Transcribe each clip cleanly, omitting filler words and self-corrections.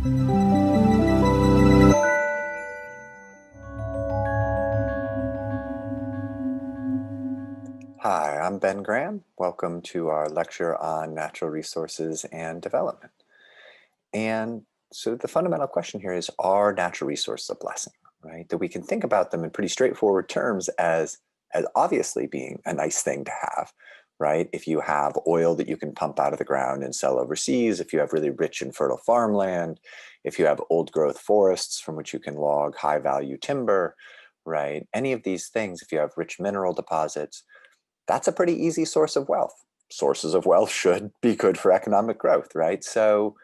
Hi, I'm Ben Graham. Welcome to our lecture on natural resources and development. And so the fundamental question here is, are natural resources a blessing, right? That we can think about them in pretty straightforward terms as obviously being a nice thing to have, right? If you have oil that you can pump out of the ground and sell overseas, if you have really rich and fertile farmland, if you have old growth forests from which you can log high value timber, right? Any of these things, if you have rich mineral deposits, that's a pretty easy source of wealth. Sources of wealth should be good for economic growth, right? So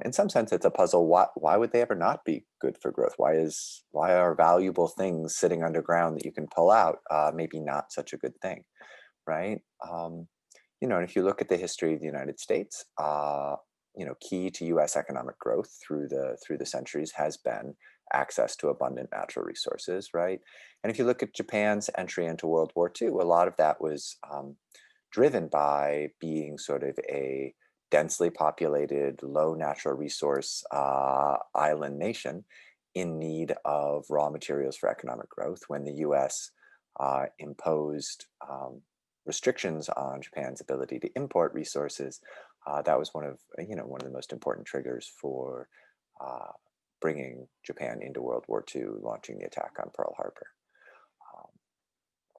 in some sense, it's a puzzle. Why would they ever not be good for growth? Why are valuable things sitting underground that you can pull out maybe not such a good thing, right? And if you look at the history of the United States, key to U.S. economic growth through the centuries has been access to abundant natural resources, right? And if you look at Japan's entry into World War II, a lot of that was driven by being sort of a densely populated, low natural resource island nation in need of raw materials for economic growth. When the U.S. Imposed restrictions on Japan's ability to import resources, that was one of the most important triggers for bringing Japan into World War II, launching the attack on Pearl Harbor.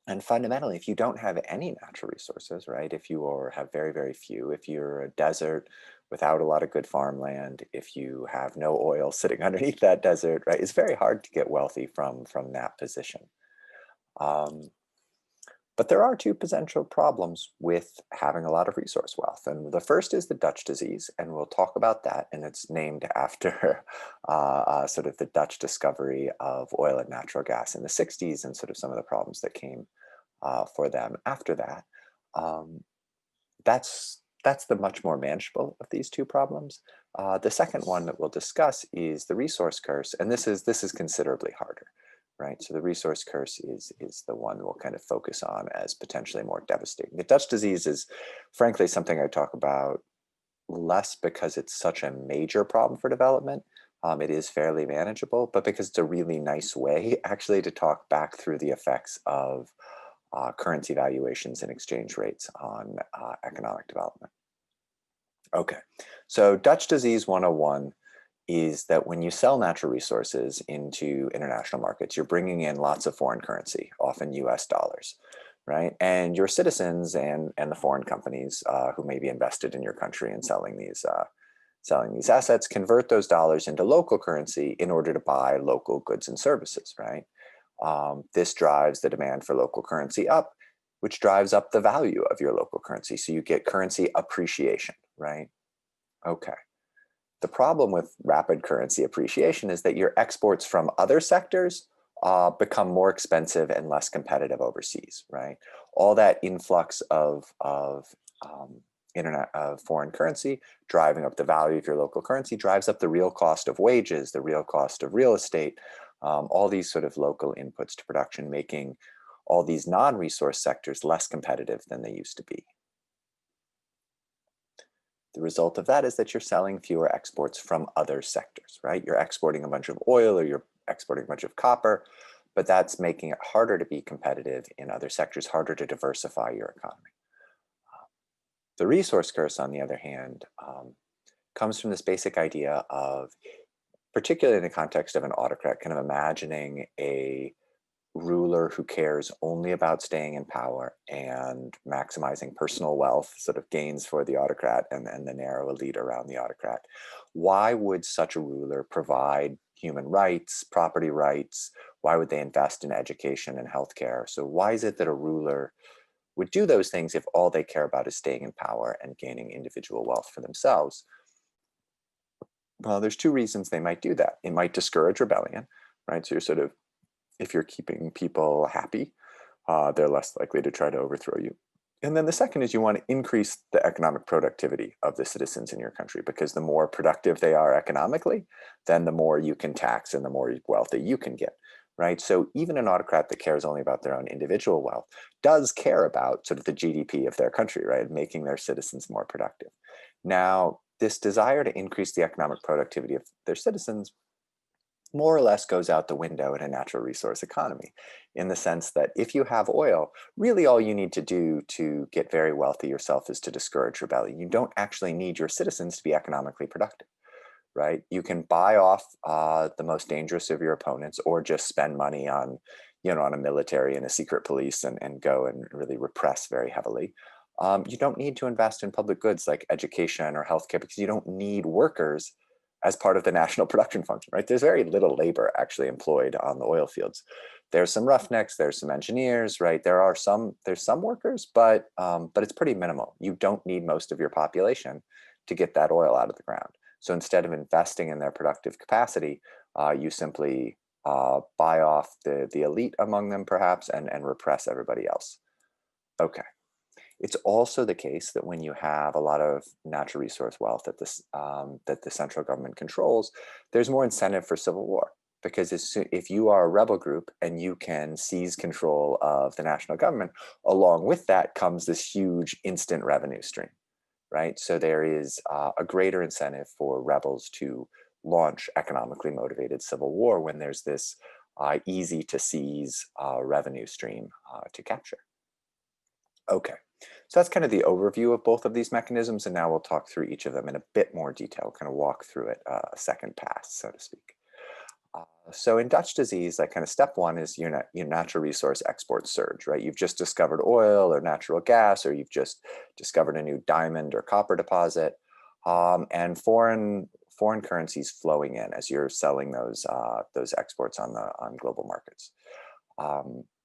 And fundamentally, if you don't have any natural resources, right, if you have very, very few, if you're a desert without a lot of good farmland, if you have no oil sitting underneath that desert, right, it's very hard to get wealthy from that position. But there are two potential problems with having a lot of resource wealth. And the first is the Dutch disease, and we'll talk about that. And it's named after sort of the Dutch discovery of oil and natural gas in the 60s and sort of some of the problems that came for them after that. That's the much more manageable of these two problems. The second one that we'll discuss is the resource curse, and this is considerably harder. Right, so the resource curse is the one we'll kind of focus on as potentially more devastating. The Dutch disease is, frankly, something I talk about less because it's such a major problem for development. It is fairly manageable, but because it's a really nice way actually to talk back through the effects of currency valuations and exchange rates on economic development. Okay, so Dutch disease 101 is that when you sell natural resources into international markets, you're bringing in lots of foreign currency, often US dollars, right? And your citizens and the foreign companies who may be invested in your country and selling these assets convert those dollars into local currency in order to buy local goods and services, right? This drives the demand for local currency up, which drives up the value of your local currency. So you get currency appreciation, right? Okay. The problem with rapid currency appreciation is that your exports from other sectors become more expensive and less competitive overseas, right? All that influx of foreign currency driving up the value of your local currency drives up the real cost of wages, the real cost of real estate, all these sort of local inputs to production, making all these non-resource sectors less competitive than they used to be. The result of that is that you're selling fewer exports from other sectors, right? You're exporting a bunch of oil or you're exporting a bunch of copper, but that's making it harder to be competitive in other sectors, harder to diversify your economy. The resource curse, on the other hand, comes from this basic idea of, particularly in the context of an autocrat, kind of imagining a ruler who cares only about staying in power and maximizing personal wealth, sort of gains for the autocrat and the narrow elite around the autocrat. Why would such a ruler provide human rights, property rights? Why would they invest in education and healthcare? So why is it that a ruler would do those things if all they care about is staying in power and gaining individual wealth for themselves? Well, there's two reasons they might do that. It might discourage rebellion, right? So if you're keeping people happy, they're less likely to try to overthrow you. And then the second is you want to increase the economic productivity of the citizens in your country, because the more productive they are economically, then the more you can tax and the more wealth that you can get, right? So even an autocrat that cares only about their own individual wealth does care about sort of the GDP of their country, right? Making their citizens more productive. Now, this desire to increase the economic productivity of their citizens more or less goes out the window in a natural resource economy, in the sense that if you have oil, really all you need to do to get very wealthy yourself is to discourage rebellion. You don't actually need your citizens to be economically productive, right? You can buy off the most dangerous of your opponents, or just spend money on, on a military and a secret police, and go and really repress very heavily. You don't need to invest in public goods like education or healthcare, because you don't need workers as part of the national production function, right? There's very little labor actually employed on the oil fields. There's some roughnecks, there's some engineers, right? There's some workers, but it's pretty minimal. You don't need most of your population to get that oil out of the ground. So instead of investing in their productive capacity, you simply buy off the elite among them, perhaps, and repress everybody else. Okay. It's also the case that when you have a lot of natural resource wealth that the central government controls, there's more incentive for civil war. Because if you are a rebel group and you can seize control of the national government, along with that comes this huge instant revenue stream, right? So there is a greater incentive for rebels to launch economically motivated civil war when there's this easy to seize revenue stream to capture. Okay. So that's kind of the overview of both of these mechanisms, and now we'll talk through each of them in a bit more detail, kind of walk through it a second pass, so to speak. So in Dutch disease, like kind of step one is your natural resource export surge, right? You've just discovered oil or natural gas, or you've just discovered a new diamond or copper deposit, and foreign currencies flowing in as you're selling those exports on global markets.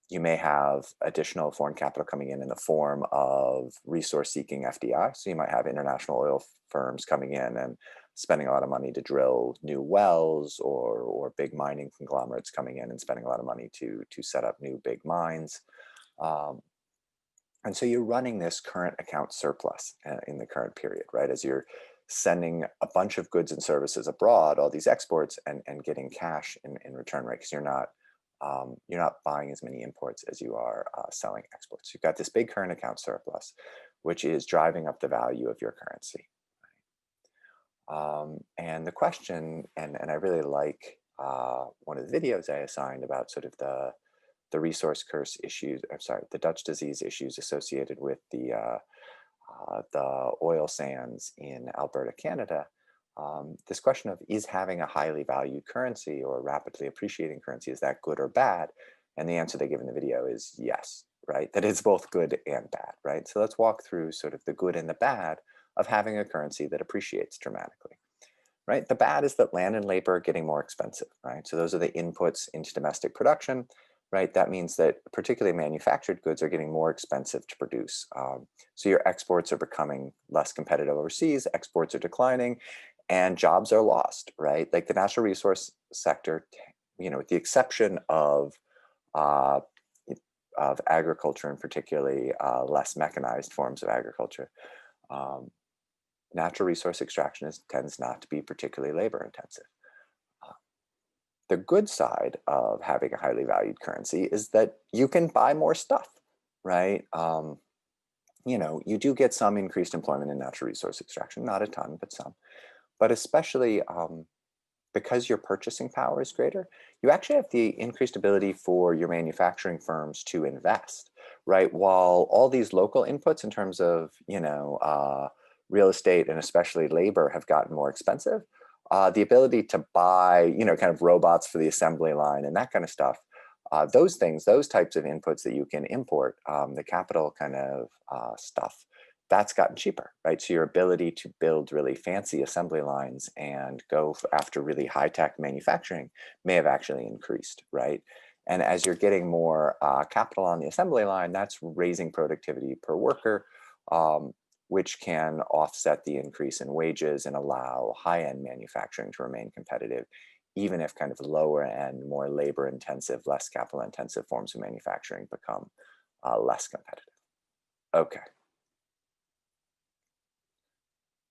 You may have additional foreign capital coming in the form of resource-seeking FDI. So you might have international oil firms coming in and spending a lot of money to drill new wells, or big mining conglomerates coming in and spending a lot of money to set up new big mines. And so you're running this current account surplus in the current period, right? As you're sending a bunch of goods and services abroad, all these exports, and getting cash in return, right? Because you're not buying as many imports as you are selling exports. You've got this big current account surplus, which is driving up the value of your currency. And the question, and I really like one of the videos I assigned about sort of the resource curse issues, I'm sorry, the Dutch disease issues associated with the oil sands in Alberta, Canada. This question of, is having a highly valued currency or a rapidly appreciating currency, is that good or bad? And the answer they give in the video is yes, right? That it's both good and bad, right? So let's walk through sort of the good and the bad of having a currency that appreciates dramatically, right? The bad is that land and labor are getting more expensive, right? So those are the inputs into domestic production, right? That means that particularly manufactured goods are getting more expensive to produce. So your exports are becoming less competitive overseas, exports are declining, and jobs are lost, right? Like the natural resource sector, with the exception of agriculture, and particularly less mechanized forms of agriculture, natural resource extraction tends not to be particularly labor intensive. The good side of having a highly valued currency is that you can buy more stuff, right? You do get some increased employment in natural resource extraction, not a ton, but some. But especially because your purchasing power is greater, you actually have the increased ability for your manufacturing firms to invest, right? While all these local inputs in terms of, real estate and especially labor have gotten more expensive, the ability to buy, kind of robots for the assembly line and that kind of stuff, those types of inputs that you can import, the capital kind of stuff, that's gotten cheaper, right? So your ability to build really fancy assembly lines and go after really high-tech manufacturing may have actually increased, right? And as you're getting more capital on the assembly line, that's raising productivity per worker, which can offset the increase in wages and allow high-end manufacturing to remain competitive, even if kind of lower end, more labor-intensive, less capital-intensive forms of manufacturing become less competitive. Okay.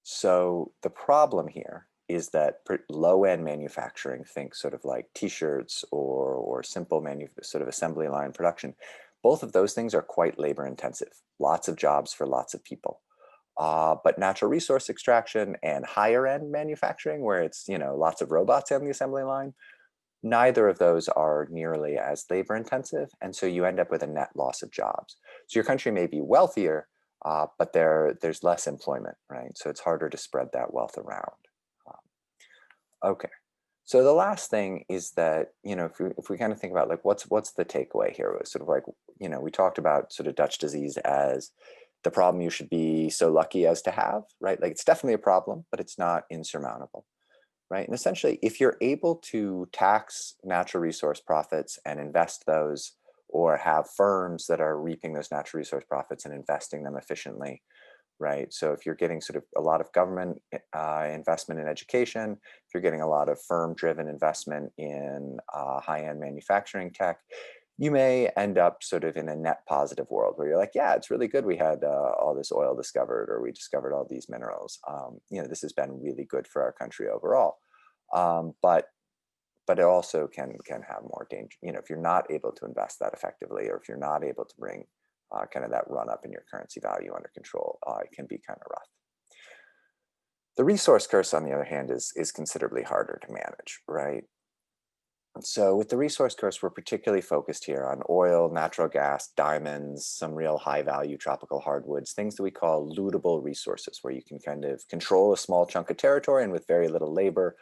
So the problem here is that low-end manufacturing, think sort of like t-shirts or simple sort of assembly line production, both of those things are quite labor intensive, lots of jobs for lots of people. But natural resource extraction and higher end manufacturing, where it's, lots of robots on the assembly line, neither of those are nearly as labor intensive. And so you end up with a net loss of jobs. So your country may be wealthier, but there's less employment, right? So it's harder to spread that wealth around. Okay. So the last thing is that, if we kind of think about like what's the takeaway here, it was sort of like, we talked about sort of Dutch disease as the problem you should be so lucky as to have, right? Like it's definitely a problem, but it's not insurmountable, right? And essentially, if you're able to tax natural resource profits and invest those, or have firms that are reaping those natural resource profits and investing them efficiently, right? So if you're getting sort of a lot of government investment in education, if you're getting a lot of firm-driven investment in high-end manufacturing tech, you may end up sort of in a net positive world where you're like, yeah, it's really good we had all this oil discovered, or we discovered all these minerals. This has been really good for our country overall. But it also can have more danger. If you're not able to invest that effectively, or if you're not able to bring kind of that run up in your currency value under control, it can be kind of rough. The resource curse, on the other hand, is considerably harder to manage, right? And so with the resource curse, we're particularly focused here on oil, natural gas, diamonds, some real high value tropical hardwoods, things that we call lootable resources, where you can kind of control a small chunk of territory and with very little labor,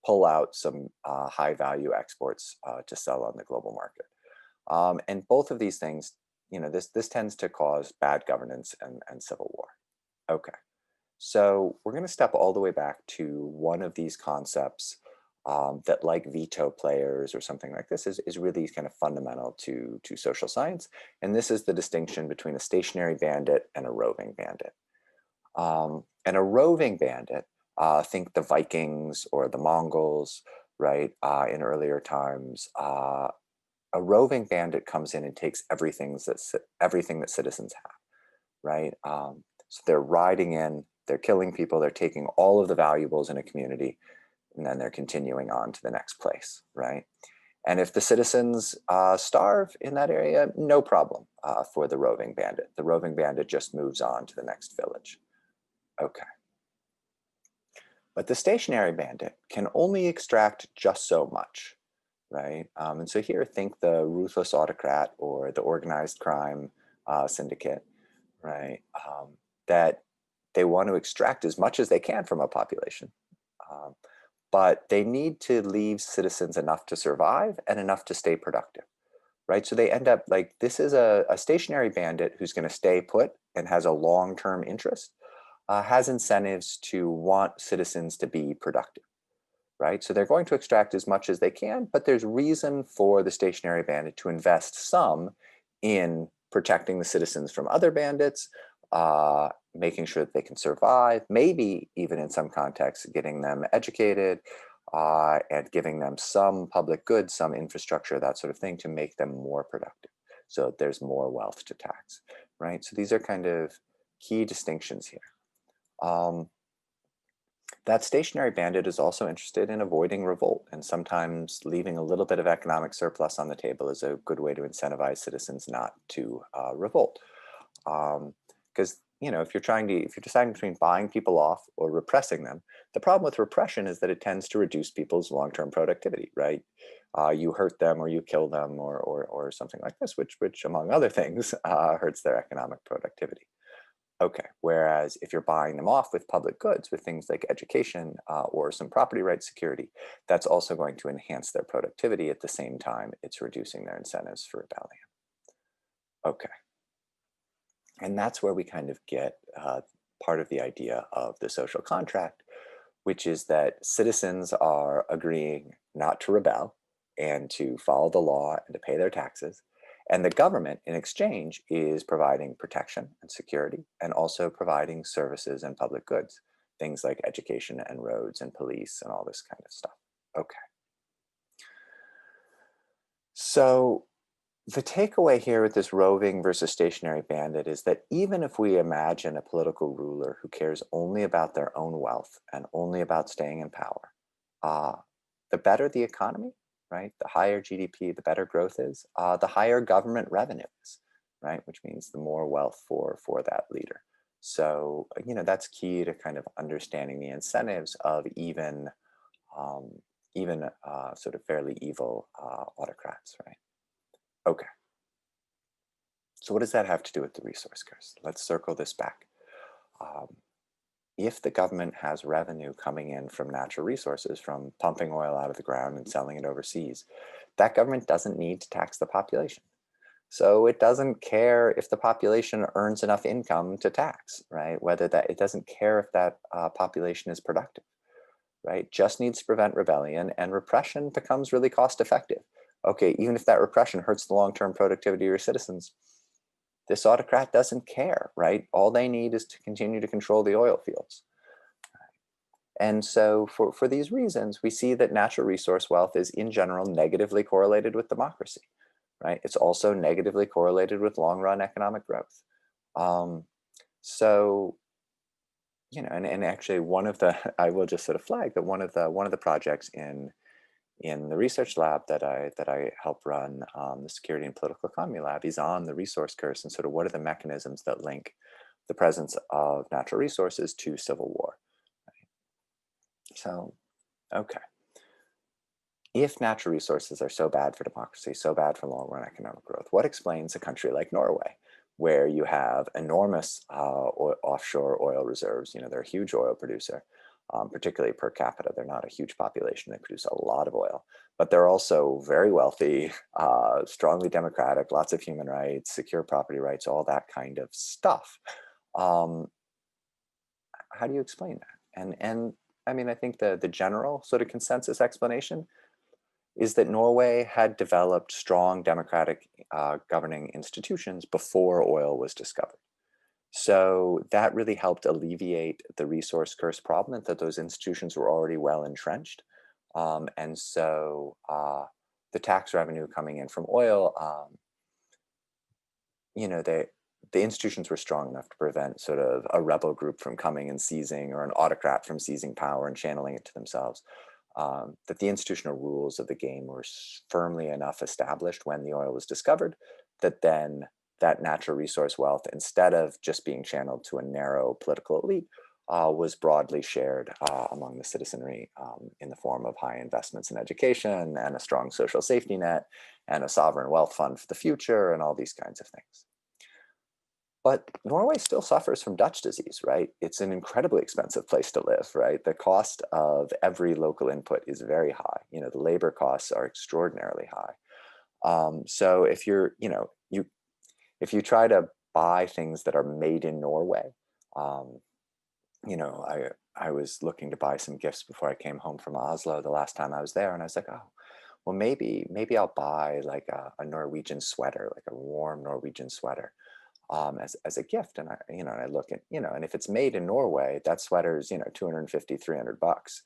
pull out some high value exports to sell on the global market. And both of these things, this tends to cause bad governance and civil war. Okay, so we're going to step all the way back to one of these concepts that, like veto players or something like this, is really kind of fundamental to social science. And this is the distinction between a stationary bandit and a roving bandit. And a roving bandit, think the Vikings or the Mongols, right, in earlier times. A roving bandit comes in and takes everything that citizens have, right? So they're riding in, they're killing people, they're taking all of the valuables in a community, and then they're continuing on to the next place, right? And if the citizens starve in that area, no problem for the roving bandit. The roving bandit just moves on to the next village. Okay. But the stationary bandit can only extract just so much, right? And so here, think the ruthless autocrat or the organized crime syndicate, right? That they want to extract as much as they can from a population, but they need to leave citizens enough to survive and enough to stay productive, right? So they end up like, this is a stationary bandit who's going to stay put and has a long-term interest, has incentives to want citizens to be productive, right? So they're going to extract as much as they can, but there's reason for the stationary bandit to invest some in protecting the citizens from other bandits, making sure that they can survive, maybe even in some contexts, getting them educated, and giving them some public goods, some infrastructure, that sort of thing, to make them more productive. So there's more wealth to tax, right? So these are kind of key distinctions here. That stationary bandit is also interested in avoiding revolt, and sometimes leaving a little bit of economic surplus on the table is a good way to incentivize citizens not to revolt. Because if you're deciding between buying people off or repressing them, the problem with repression is that it tends to reduce people's long-term productivity, right? You hurt them or you kill them or something like this, which among other things hurts their economic productivity. Okay, whereas if you're buying them off with public goods, with things like education or some property rights security, that's also going to enhance their productivity. At the same time, it's reducing their incentives for rebellion. Okay, and that's where we kind of get part of the idea of the social contract, which is that citizens are agreeing not to rebel and to follow the law and to pay their taxes. And the government, in exchange, is providing protection and security, and also providing services and public goods, things like education and roads and police and all this kind of stuff. Okay. So the takeaway here with this roving versus stationary bandit is that even if we imagine a political ruler who cares only about their own wealth and only about staying in power, the better the economy, right? The higher GDP, the better growth is, the higher government revenue is, right? Which means the more wealth for that leader. So, that's key to kind of understanding the incentives of um, even sort of fairly evil autocrats, right? Okay, so what does that have to do with the resource curse? Let's circle this back. Um, if the government has revenue coming in from natural resources, from pumping oil out of the ground and selling it overseas, that government doesn't need to tax the population. So it doesn't care if the population earns enough income to tax, right? Whether that, it doesn't care if that population is productive, right? Just needs to prevent rebellion, and repression becomes really cost effective. Okay, even if that repression hurts the long-term productivity of your citizens, this autocrat doesn't care, right? All they need is to continue to control the oil fields. And so for these reasons, we see that natural resource wealth is in general negatively correlated with democracy, right? It's also negatively correlated with long-run economic growth. Um, so, and actually one of the, I will just sort of flag that one of the projects in the research lab that I help run, the Security and Political Economy lab, is on the resource curse and sort of what are the mechanisms that link the presence of natural resources to civil war. So, okay. If natural resources are so bad for democracy, so bad for long run economic growth, what explains a country like Norway, where you have enormous offshore oil reserves? They're a huge oil producer, particularly per capita. They're not a huge population. They produce a lot of oil, but they're also very wealthy, strongly democratic, lots of human rights, secure property rights, all that kind of stuff. Um, how do you explain that? And I mean, I think the general sort of consensus explanation is that Norway had developed strong democratic governing institutions before oil was discovered. So that really helped alleviate the resource curse problem, that those institutions were already well entrenched. And so the tax revenue coming in from oil, you know, they, the institutions were strong enough to prevent sort of a rebel group from coming and seizing, or an autocrat from seizing power and channeling it to themselves. That the institutional rules of the game were firmly enough established when the oil was discovered, that then that natural resource wealth, instead of just being channeled to a narrow political elite, was broadly shared among the citizenry in the form of high investments in education and a strong social safety net and a sovereign wealth fund for the future and all these kinds of things. But Norway still suffers from Dutch disease, right? It's an incredibly expensive place to live, right? The cost of every local input is very high. The labor costs are extraordinarily high. So if if you try to buy things that are made in Norway, um, I was looking to buy some gifts before I came home from Oslo the last time I was there, and I was like, oh, well, maybe I'll buy like a Norwegian sweater, like a warm Norwegian sweater, as a gift. And I look at, and if it's made in Norway, that sweater is, 250, $300.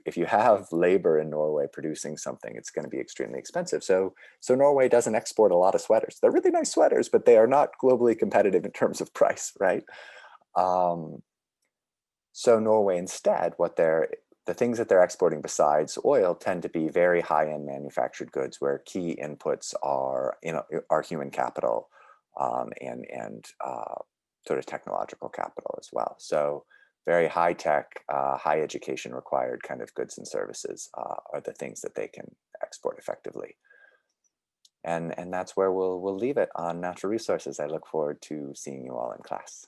If you have labor in Norway producing something, it's going to be extremely expensive. So Norway doesn't export a lot of sweaters. They're really nice sweaters, but they are not globally competitive in terms of price, right? Um, so Norway instead, the things that they're exporting besides oil tend to be very high-end manufactured goods, where key inputs are human capital, and sort of technological capital as well. So very high tech, high education required kind of goods and services are the things that they can export effectively. And that's where we'll leave it on natural resources. I look forward to seeing you all in class.